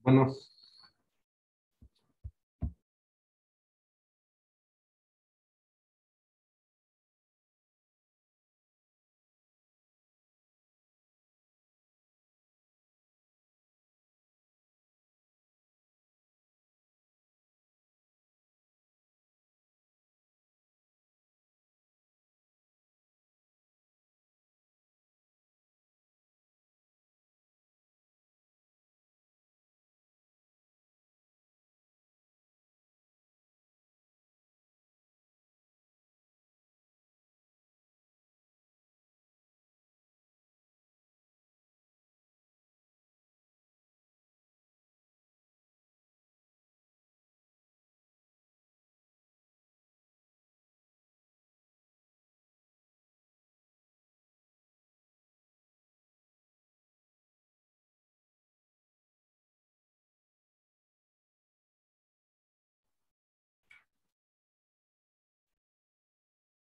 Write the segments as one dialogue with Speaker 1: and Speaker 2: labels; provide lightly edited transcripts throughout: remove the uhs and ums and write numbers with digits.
Speaker 1: Bueno,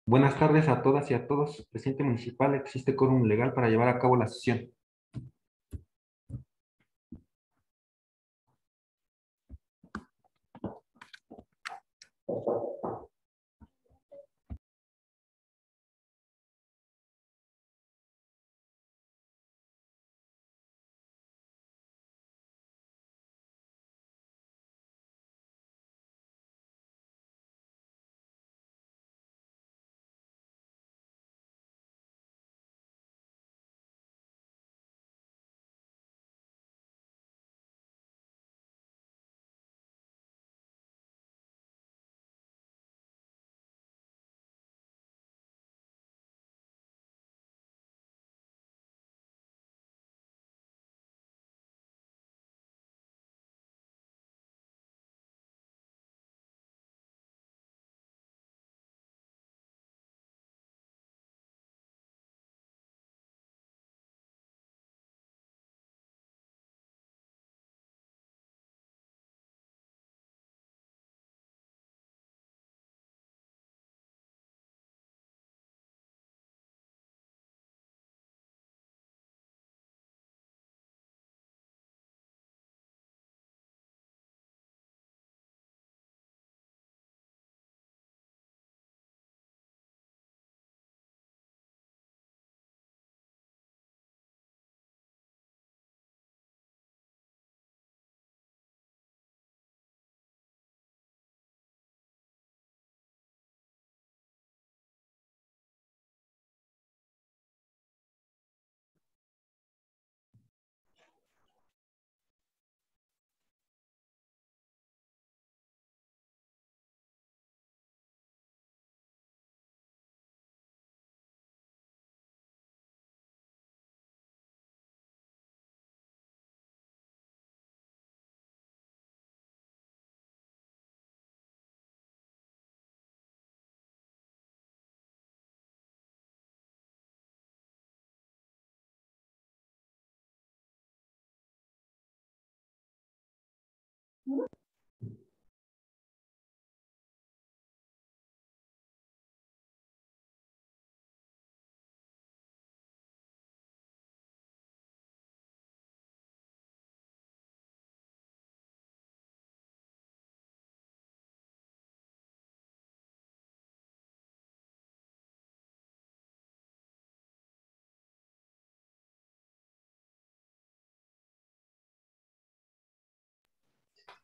Speaker 1: buenas tardes a todas y a todos. Presidente municipal, existe quórum legal para llevar a cabo la sesión.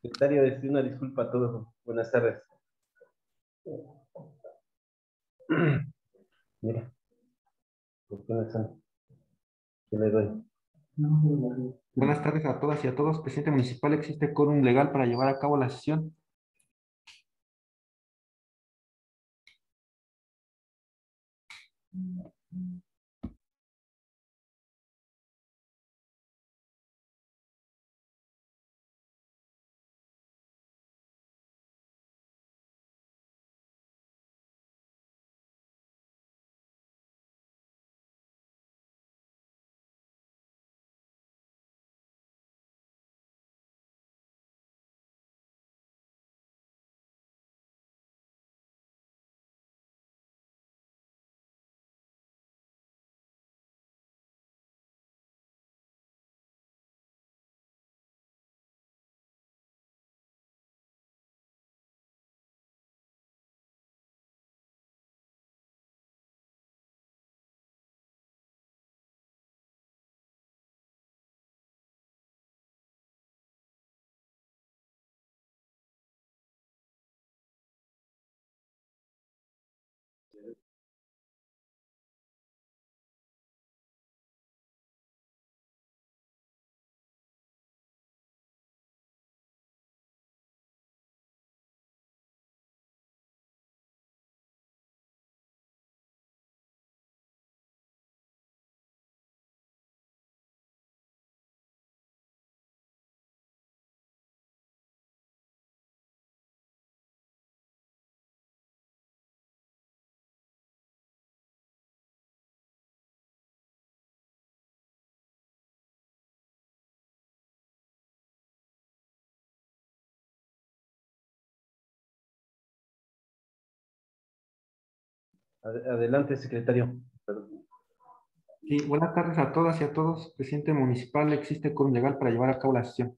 Speaker 2: Secretario, una disculpa a todos. Buenas tardes. Mira, ¿por qué no están? ¿Qué le doy?
Speaker 1: Buenas tardes a todas y a todos. Presidente municipal, existe quórum legal para llevar a cabo la sesión.
Speaker 2: Adelante, secretario. Perdón.
Speaker 1: Sí, buenas tardes a todas y a todos. Presidente municipal, ¿existe quórum legal para llevar a cabo la sesión?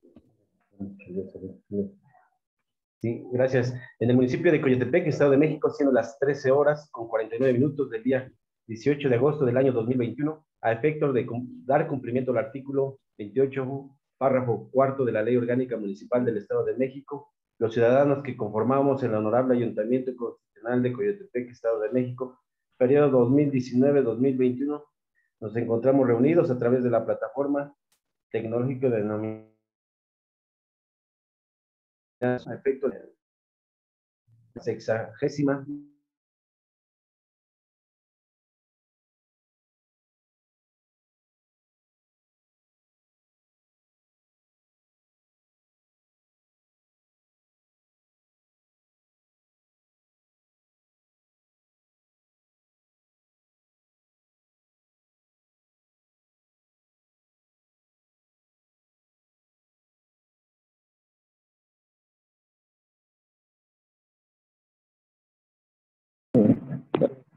Speaker 2: Sí, gracias. En el municipio de Coyotepec, Estado de México, siendo las 13 horas con 49 minutos del día 18 de agosto del año 2021, a efecto de dar cumplimiento al artículo 28, párrafo cuarto de la Ley Orgánica Municipal del Estado de México, los ciudadanos que conformamos el Honorable Ayuntamiento Constitucional de Coyotepec, Estado de México, periodo 2019-2021, nos encontramos reunidos a través de la plataforma tecnológica denominada a efecto de la 60ª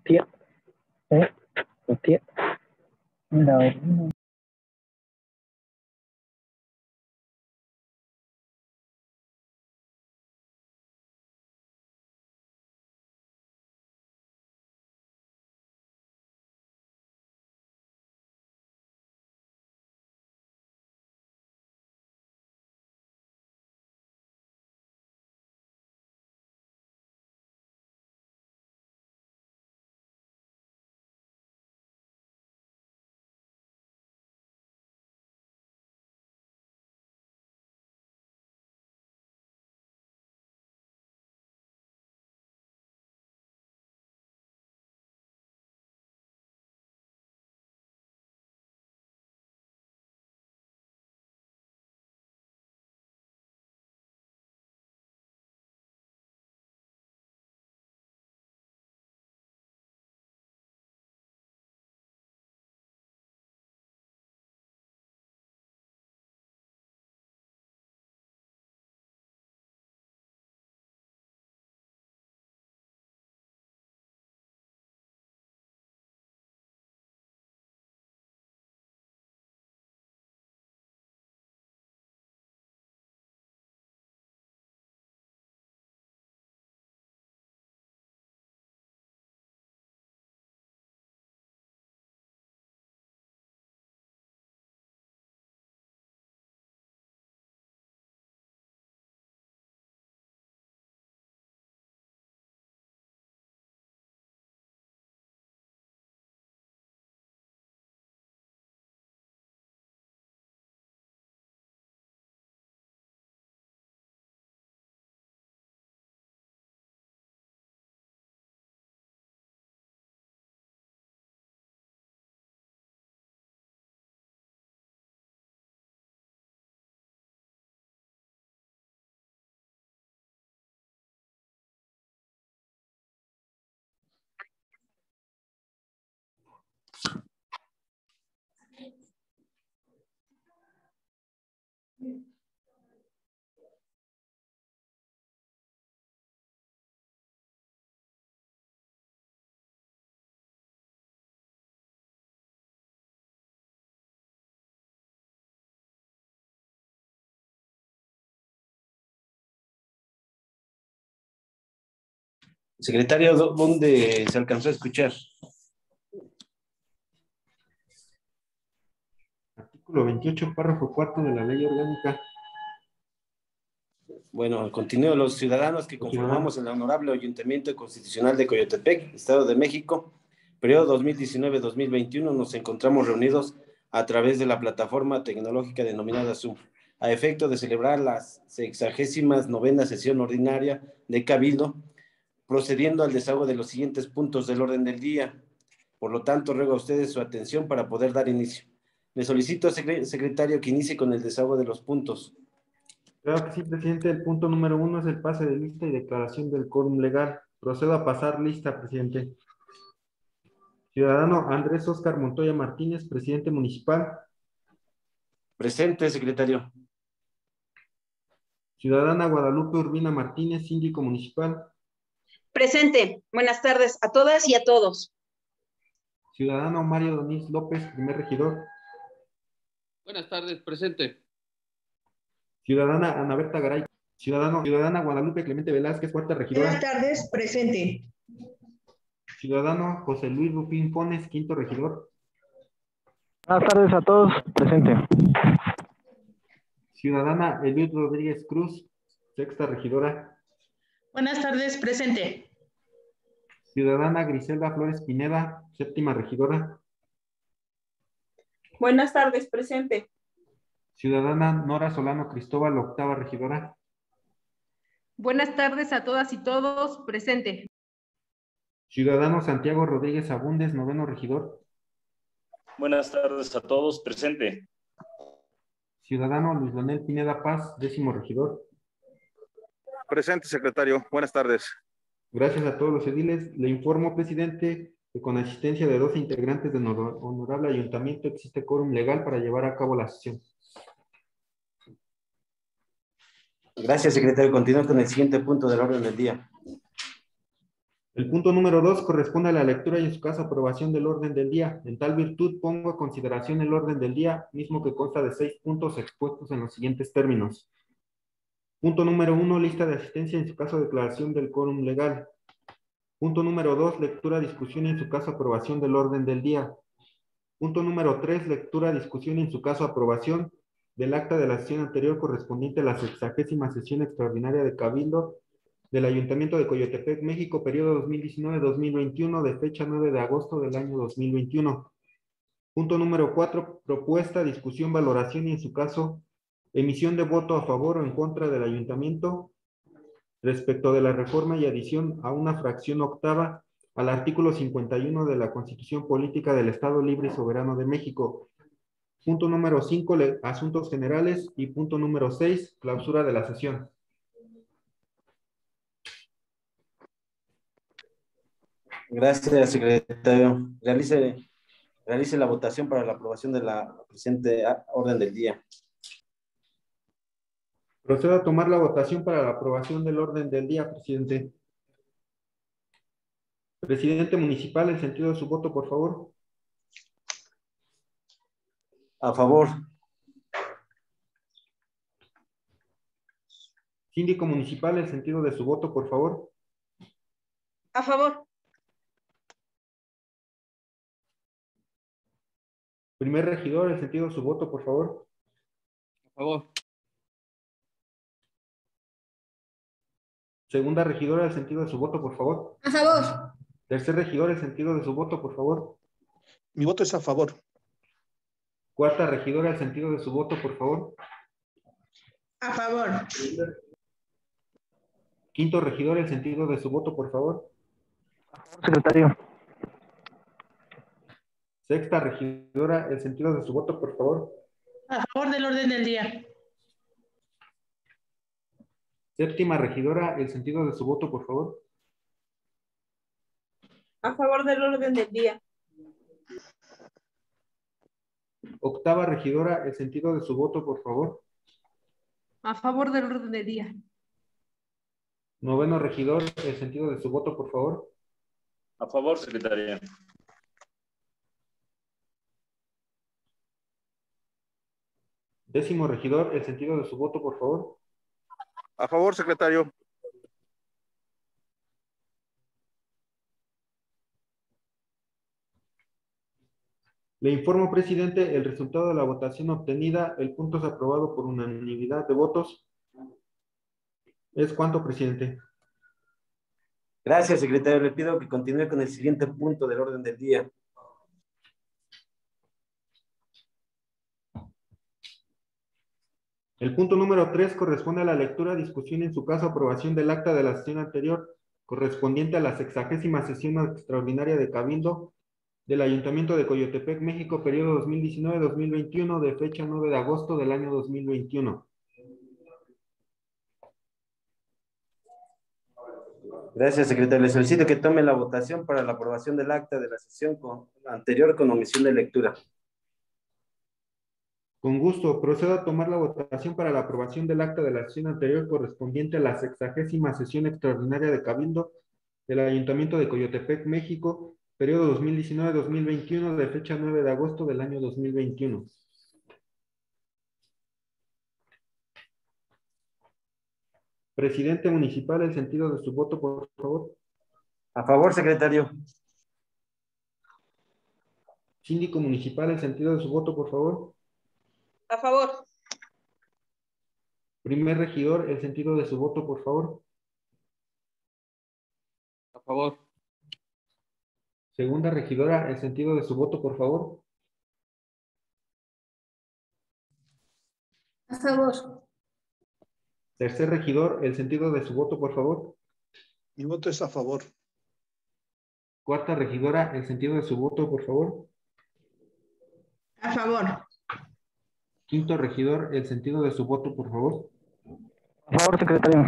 Speaker 2: tía, tía, no. Secretario, ¿dónde se alcanzó a escuchar?
Speaker 1: Artículo 28, párrafo cuarto de la Ley Orgánica.
Speaker 2: Bueno, continúo. Los ciudadanos que conformamos el Honorable Ayuntamiento Constitucional de Coyotepec, Estado de México, periodo 2019-2021, nos encontramos reunidos a través de la plataforma tecnológica denominada Zoom, a efecto de celebrar la 69ª sesión ordinaria de Cabildo, procediendo al desahogo de los siguientes puntos del orden del día. Por lo tanto, ruego a ustedes su atención para poder dar inicio. Le solicito, secretario, que inicie con el desahogo de los puntos.
Speaker 1: Claro que sí, presidente. El punto número 1 es el pase de lista y declaración del quórum legal. Procedo a pasar lista, presidente. Ciudadano Andrés Óscar Montoya Martínez, presidente municipal.
Speaker 2: Presente, secretario.
Speaker 1: Ciudadana Guadalupe Urbina Martínez, síndico municipal.
Speaker 3: Presente. Buenas tardes a todas y a todos.
Speaker 1: Ciudadano Mario Donís López, primer regidor.
Speaker 4: Buenas tardes, presente.
Speaker 1: Ciudadana Ana Berta Garay. Ciudadana Guadalupe Clemente Velázquez, cuarta regidora.
Speaker 5: Buenas tardes, presente.
Speaker 1: Ciudadano José Luis Rufín Pones, quinto regidor.
Speaker 6: Buenas tardes a todos, presente.
Speaker 1: Ciudadana Eliud Rodríguez Cruz, sexta regidora.
Speaker 5: Buenas tardes, presente.
Speaker 1: Ciudadana Griselda Flores Pineda, séptima regidora.
Speaker 7: Buenas tardes, presente.
Speaker 1: Ciudadana Nora Solano Cristóbal, octava regidora.
Speaker 8: Buenas tardes a todas y todos, presente.
Speaker 1: Ciudadano Santiago Rodríguez Abundes, noveno regidor.
Speaker 9: Buenas tardes a todos, presente.
Speaker 1: Ciudadano Luis Leonel Pineda Paz, décimo regidor.
Speaker 10: Presente, secretario. Buenas tardes.
Speaker 1: Gracias a todos los ediles. Le informo, presidente, que con asistencia de 12 integrantes del honorable ayuntamiento existe quórum legal para llevar a cabo la sesión.
Speaker 2: Gracias, secretario. Continúo con el siguiente punto del orden del día.
Speaker 1: El punto número 2 corresponde a la lectura y en su caso aprobación del orden del día. En tal virtud pongo a consideración el orden del día, mismo que consta de 6 puntos expuestos en los siguientes términos. Punto número 1, lista de asistencia, en su caso declaración del quórum legal. Punto número 2, lectura, discusión y en su caso aprobación del orden del día. Punto número 3, lectura, discusión y en su caso aprobación del acta de la sesión anterior correspondiente a la 60ª sesión extraordinaria de Cabildo del Ayuntamiento de Coyotepec, México, periodo 2019-2021, de fecha 9 de agosto del año 2021. Punto número 4, propuesta, discusión, valoración y en su caso emisión de voto a favor o en contra del ayuntamiento respecto de la reforma y adición a una fracción octava al artículo 51 de la Constitución Política del Estado Libre y Soberano de México. Punto número 5, asuntos generales. Y punto número 6, clausura de la sesión.
Speaker 2: Gracias, secretario. Realice la votación para la aprobación de la presente orden del día.
Speaker 1: Procedo a tomar la votación para la aprobación del orden del día, presidente. Presidente municipal, el sentido de su voto, por favor.
Speaker 2: A favor.
Speaker 1: Síndico municipal, el sentido de su voto, por favor.
Speaker 3: A favor.
Speaker 1: Primer regidor, el sentido de su voto, por favor.
Speaker 4: A favor.
Speaker 1: Segunda regidora, el sentido de su voto, por favor.
Speaker 5: A favor.
Speaker 1: Tercer regidor, el sentido de su voto, por favor.
Speaker 10: Mi voto es a favor.
Speaker 1: Cuarta regidora, el sentido de su voto, por favor.
Speaker 5: A favor.
Speaker 1: Quinto regidor, el sentido de su voto, por favor.
Speaker 6: Secretario.
Speaker 1: Sexta regidora, el sentido de su voto, por favor.
Speaker 5: A favor del orden del día.
Speaker 1: Séptima regidora, el sentido de su voto, por favor.
Speaker 7: A favor del orden del día.
Speaker 1: Octava regidora, el sentido de su voto, por favor.
Speaker 8: A favor del orden del día.
Speaker 1: Noveno regidor, el sentido de su voto, por favor.
Speaker 9: A favor, secretaria.
Speaker 1: Décimo regidor, el sentido de su voto, por favor.
Speaker 10: A favor, secretario.
Speaker 1: Le informo, presidente, el resultado de la votación obtenida. El punto es aprobado por unanimidad de votos. ¿Es cuánto, presidente?
Speaker 2: Gracias, secretario. Le pido que continúe con el siguiente punto del orden del día.
Speaker 1: El punto número 3 corresponde a la lectura, discusión y en su caso aprobación del acta de la sesión anterior correspondiente a la 60ª sesión extraordinaria de Cabildo del Ayuntamiento de Coyotepec, México, periodo 2019-2021, de fecha 9 de agosto del año 2021.
Speaker 2: Gracias, secretario. Le solicito que tome la votación para la aprobación del acta de la sesión anterior con omisión de lectura.
Speaker 1: Con gusto, procedo a tomar la votación para la aprobación del acta de la sesión anterior correspondiente a la 60ª sesión extraordinaria de Cabildo del Ayuntamiento de Coyotepec, México, periodo 2019-2021, de fecha 9 de agosto del año 2021. Presidente municipal, el sentido de su voto, por favor.
Speaker 2: A favor, secretario.
Speaker 1: Síndico municipal, el sentido de su voto, por favor.
Speaker 3: A favor.
Speaker 1: Primer regidor, el sentido de su voto, por favor.
Speaker 4: A favor.
Speaker 1: Segunda regidora, el sentido de su voto, por favor.
Speaker 7: A favor.
Speaker 1: Tercer regidor, el sentido de su voto, por favor.
Speaker 10: Mi voto es a favor.
Speaker 1: Cuarta regidora, el sentido de su voto, por favor.
Speaker 5: A favor.
Speaker 1: Quinto regidor, el sentido de su voto, por favor.
Speaker 6: A favor, secretario.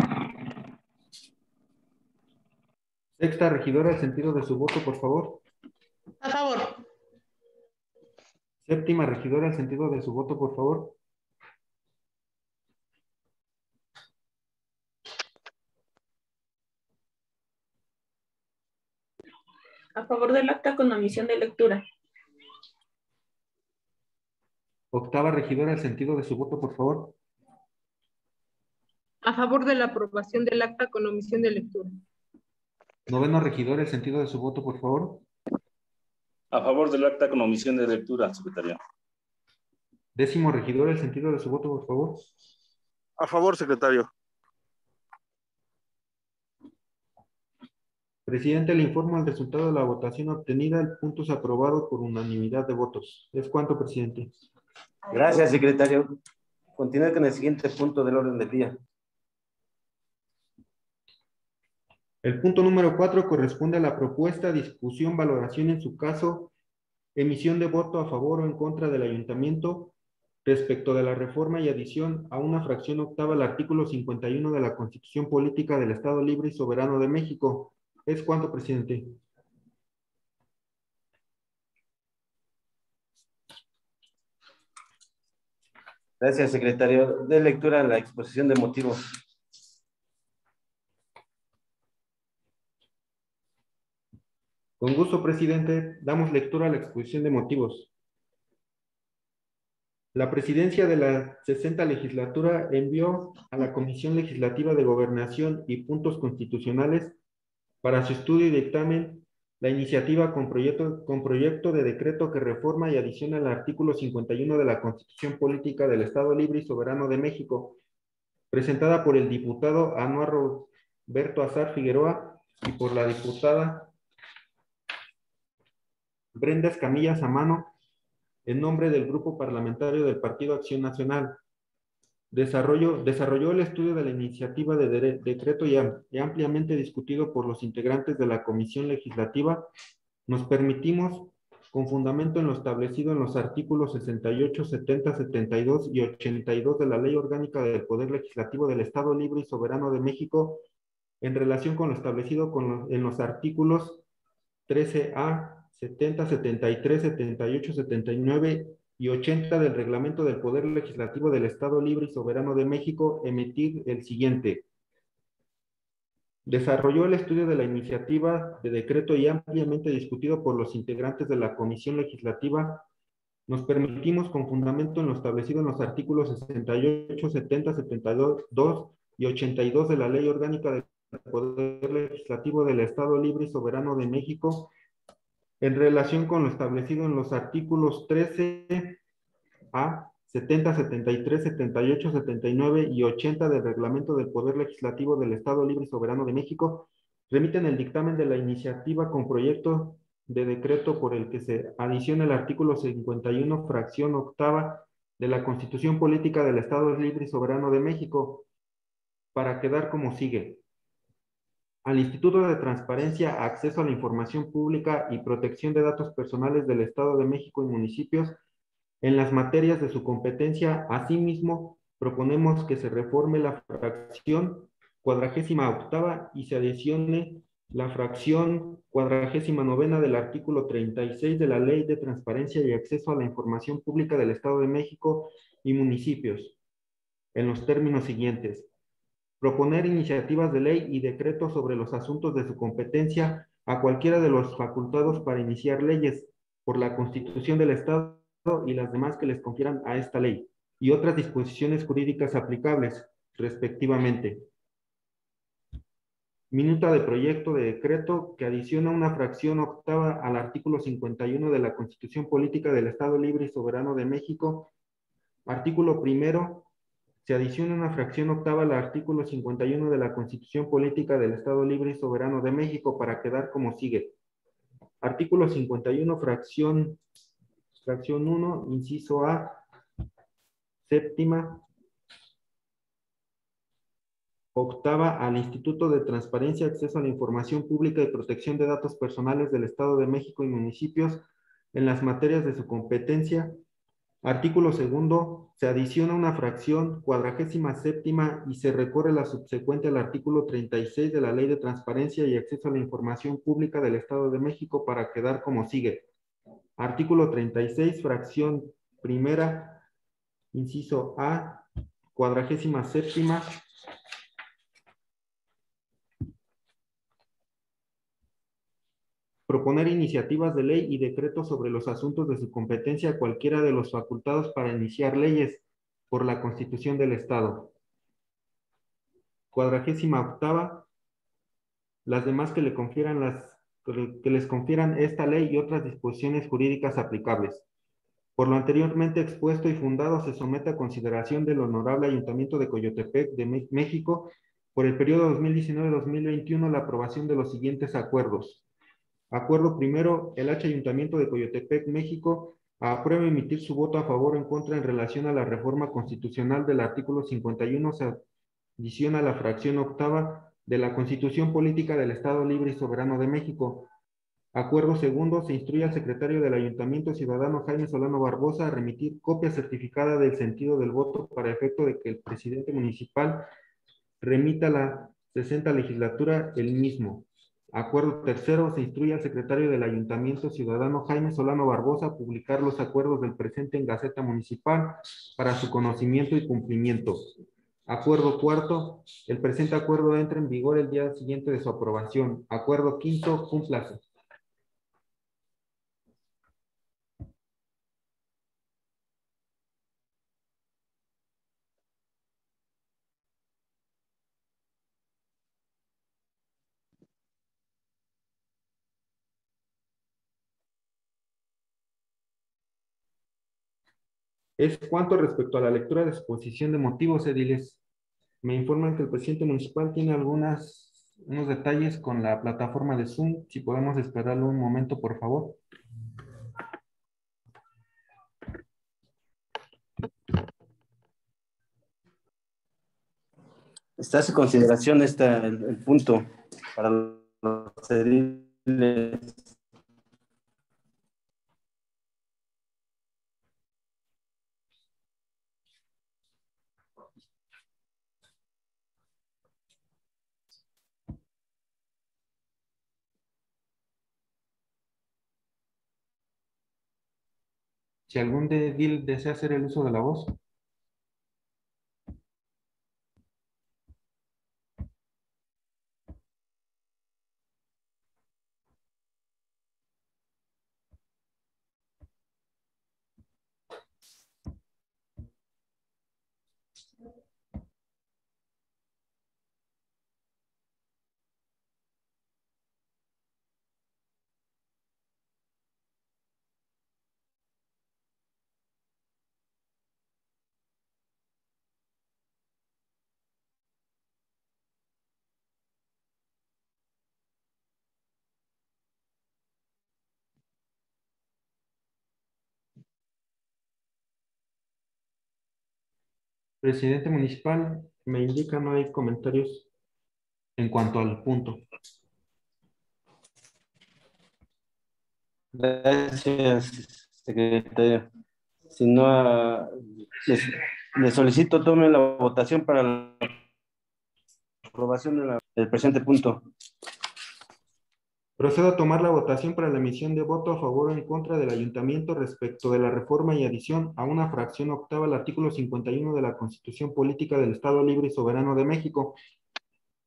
Speaker 1: Sexta regidora, el sentido de su voto, por favor.
Speaker 5: A favor.
Speaker 1: Séptima regidora, el sentido de su voto, por favor.
Speaker 7: A favor del acta con omisión de lectura.
Speaker 1: Octava regidora, el sentido de su voto, por favor.
Speaker 8: A favor de la aprobación del acta con omisión de lectura.
Speaker 1: Noveno regidor, el sentido de su voto, por favor.
Speaker 9: A favor del acta con omisión de lectura, secretario.
Speaker 1: Décimo regidor, el sentido de su voto, por favor.
Speaker 10: A favor, secretario.
Speaker 1: Presidente, le informo el resultado de la votación obtenida. El punto es aprobado por unanimidad de votos. ¿Es cuánto, presidente?
Speaker 2: Gracias, secretario. Continúe con el siguiente punto del orden del día.
Speaker 1: El punto número 4 corresponde a la propuesta, discusión, valoración en su caso, emisión de voto a favor o en contra del ayuntamiento respecto de la reforma y adición a una fracción octava al artículo 51 de la Constitución Política del Estado Libre y Soberano de México. ¿Es cuánto, presidente?
Speaker 2: Gracias, secretario. De lectura a la exposición de motivos.
Speaker 1: Con gusto, presidente. Damos lectura a la exposición de motivos. La presidencia de la 60ª legislatura envió a la Comisión Legislativa de Gobernación y Puntos Constitucionales para su estudio y dictamen la iniciativa con proyecto de decreto que reforma y adiciona al artículo 51 de la Constitución Política del Estado Libre y Soberano de México, presentada por el diputado Anuar Roberto Azar Figueroa y por la diputada Brenda Escamilla Samano, en nombre del Grupo Parlamentario del Partido Acción Nacional. Desarrolló el estudio de la iniciativa de decreto y ampliamente discutido por los integrantes de la Comisión Legislativa. Nos permitimos, con fundamento en lo establecido en los artículos 68, 70, 72 y 82 de la Ley Orgánica del Poder Legislativo del Estado Libre y Soberano de México, en relación con lo establecido en los artículos 13A, 70, 73, 78, 79 y 80 del Reglamento del Poder Legislativo del Estado Libre y Soberano de México, emitir el siguiente. Desarrolló el estudio de la iniciativa de decreto y ampliamente discutido por los integrantes de la Comisión Legislativa. Nos permitimos, con fundamento en lo establecido en los artículos 68, 70, 72 y 82 de la Ley Orgánica del Poder Legislativo del Estado Libre y Soberano de México, en relación con lo establecido en los artículos 13A, 70, 73, 78, 79 y 80 del Reglamento del Poder Legislativo del Estado Libre y Soberano de México, remiten el dictamen de la iniciativa con proyecto de decreto por el que se adiciona el artículo 51, fracción octava de la Constitución Política del Estado Libre y Soberano de México, para quedar como sigue. Al Instituto de Transparencia, Acceso a la Información Pública y Protección de Datos Personales del Estado de México y municipios, en las materias de su competencia. Asimismo, proponemos que se reforme la fracción 48ª y se adicione la fracción 49ª del artículo 36 de la Ley de Transparencia y Acceso a la Información Pública del Estado de México y municipios, en los términos siguientes. Proponer iniciativas de ley y decretos sobre los asuntos de su competencia a cualquiera de los facultados para iniciar leyes por la Constitución del Estado y las demás que les confieran a esta ley, y otras disposiciones jurídicas aplicables, respectivamente. Minuta de proyecto de decreto que adiciona una fracción octava al artículo 51 de la Constitución Política del Estado Libre y Soberano de México. Artículo primero. Se adiciona una fracción octava al artículo 51 de la Constitución Política del Estado Libre y Soberano de México para quedar como sigue. Artículo 51, fracción 1, inciso A, séptima, octava, al Instituto de Transparencia, Acceso a la Información Pública y Protección de Datos Personales del Estado de México y municipios en las materias de su competencia. Artículo segundo, se adiciona una fracción 47ª y se recorre la subsecuente al artículo 36 de la Ley de Transparencia y Acceso a la Información Pública del Estado de México para quedar como sigue. Artículo 36, fracción primera, inciso A, 47ª. Proponer iniciativas de ley y decretos sobre los asuntos de su competencia a cualquiera de los facultados para iniciar leyes por la Constitución del Estado. 48ª, las demás que les confieran esta ley y otras disposiciones jurídicas aplicables. Por lo anteriormente expuesto y fundado, se somete a consideración del Honorable Ayuntamiento de Coyotepec de México por el periodo 2019-2021 la aprobación de los siguientes acuerdos. Acuerdo primero, el Ayuntamiento de Coyotepec, México, aprueba emitir su voto a favor o en contra en relación a la reforma constitucional del artículo 51, se adiciona la fracción octava de la Constitución Política del Estado Libre y Soberano de México. Acuerdo segundo, se instruye al secretario del Ayuntamiento, ciudadano Jaime Solano Barbosa, a remitir copia certificada del sentido del voto para efecto de que el presidente municipal remita a la 60ª legislatura el mismo. Acuerdo tercero, se instruye al secretario del Ayuntamiento, ciudadano Jaime Solano Barbosa, a publicar los acuerdos del presente en Gaceta Municipal para su conocimiento y cumplimiento. Acuerdo cuarto, el presente acuerdo entra en vigor el día siguiente de su aprobación. Acuerdo quinto, cúmplase. Es cuanto respecto a la lectura de exposición de motivos, ediles. Me informan que el presidente municipal tiene unos detalles con la plataforma de Zoom. Si podemos esperarlo un momento, por favor.
Speaker 2: Está a su consideración el punto para los ediles.
Speaker 1: Si algún edil desea hacer el uso de la voz. Presidente municipal, me indica no hay comentarios en cuanto al punto.
Speaker 2: Gracias, secretario. Si no, le solicito tome la votación para la aprobación del presente punto.
Speaker 1: Procedo a tomar la votación para la emisión de voto a favor o en contra del ayuntamiento respecto de la reforma y adición a una fracción octava al artículo 51 de la Constitución Política del Estado Libre y Soberano de México.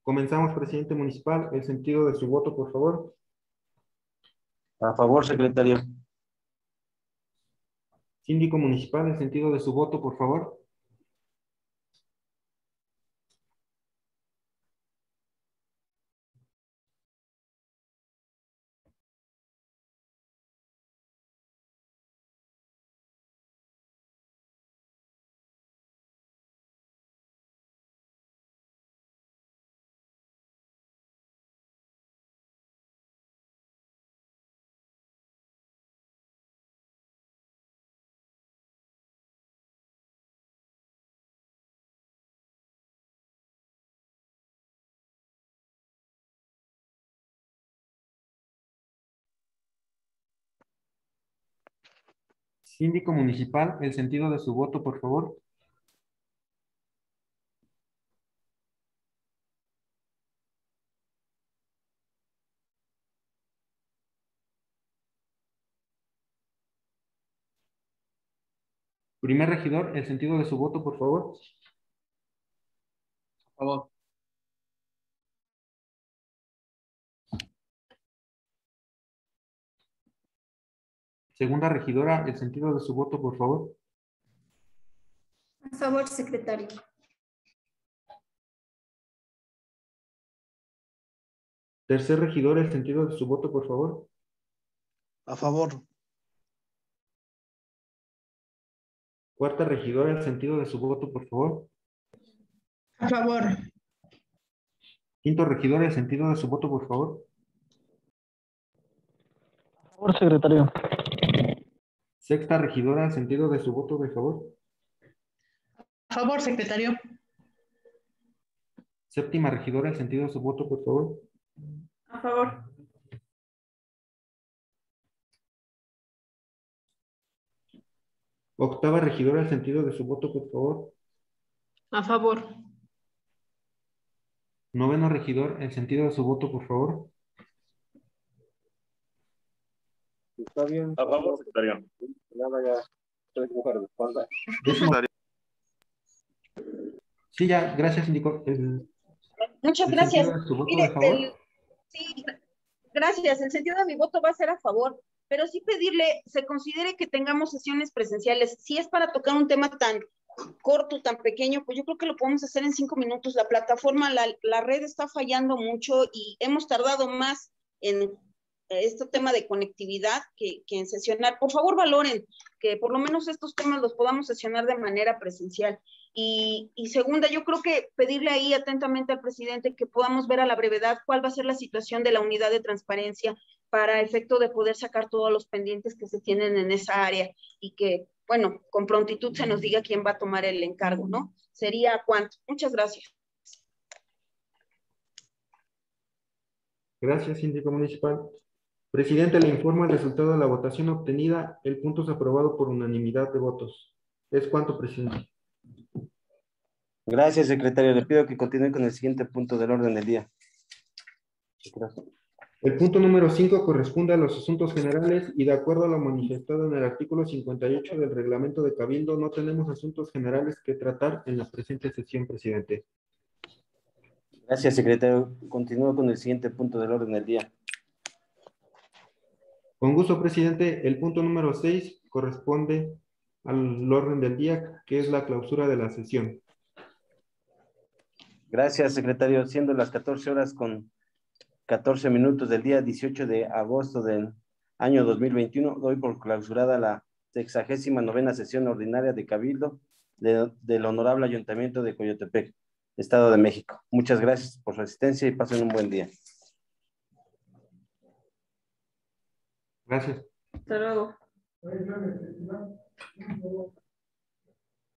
Speaker 1: Comenzamos, presidente municipal. El sentido de su voto, por favor.
Speaker 2: A favor, secretario.
Speaker 1: Síndico municipal, el sentido de su voto, por favor. Síndico municipal, el sentido de su voto, por favor. Primer regidor, el sentido de su voto, por favor.
Speaker 4: A favor.
Speaker 1: Segunda regidora, el sentido de su voto, por favor.
Speaker 7: A favor, secretario.
Speaker 1: Tercer regidor, el sentido de su voto, por favor.
Speaker 10: A favor.
Speaker 1: Cuarta regidora, el sentido de su voto, por favor.
Speaker 5: A favor.
Speaker 1: Quinto regidor, el sentido de su voto, por favor.
Speaker 6: A favor, secretario.
Speaker 1: Sexta regidora, el sentido de su voto, por favor.
Speaker 5: A favor, secretario.
Speaker 1: Séptima regidora, el sentido de su voto, por favor.
Speaker 7: A favor.
Speaker 1: Octava regidora, el sentido de su voto, por favor.
Speaker 8: A favor.
Speaker 1: Noveno regidor, el sentido de su voto, por favor.
Speaker 2: Está bien.
Speaker 9: A favor, secretario.
Speaker 1: Décimo. Sí, ya, gracias, síndico.
Speaker 3: Muchas
Speaker 1: El
Speaker 3: gracias.
Speaker 1: sentido de su voto,
Speaker 3: Mire,
Speaker 1: de favor.
Speaker 3: sí, gracias. El sentido de mi voto va a ser a favor, pero sí pedirle, se considere que tengamos sesiones presenciales. Si es para tocar un tema tan corto, tan pequeño, pues yo creo que lo podemos hacer en 5 minutos. La plataforma, la red está fallando mucho y hemos tardado más en este tema de conectividad que en sesionar. Por favor, valoren que por lo menos estos temas los podamos sesionar de manera presencial. Y segunda, yo creo que pedirle ahí atentamente al presidente que podamos ver a la brevedad cuál va a ser la situación de la unidad de transparencia para efecto de poder sacar todos los pendientes que se tienen en esa área y que, bueno, con prontitud se nos diga quién va a tomar el encargo, ¿no? Sería cuánto. Muchas gracias.
Speaker 1: Gracias, síndico municipal. Presidente, le informo el resultado de la votación obtenida. El punto es aprobado por unanimidad de votos. ¿Es cuánto, presidente?
Speaker 2: Gracias, secretario. Le pido que continúe con el siguiente punto del orden del día. Gracias.
Speaker 1: El punto número 5 corresponde a los asuntos generales y de acuerdo a lo manifestado en el artículo 58 del reglamento de Cabildo, no tenemos asuntos generales que tratar en la presente sesión, presidente.
Speaker 2: Gracias, secretario. Continúo con el siguiente punto del orden del día.
Speaker 1: Con gusto, presidente. El punto número 6 corresponde al orden del día, que es la clausura de la sesión.
Speaker 2: Gracias, secretario. Siendo las 14 horas con 14 minutos del día 18 de agosto del año 2021, doy por clausurada la 69ª sesión ordinaria de Cabildo del Honorable Ayuntamiento de Coyotepec, Estado de México. Muchas gracias por su asistencia y pasen un buen día.
Speaker 1: Gracias.
Speaker 7: Hasta luego.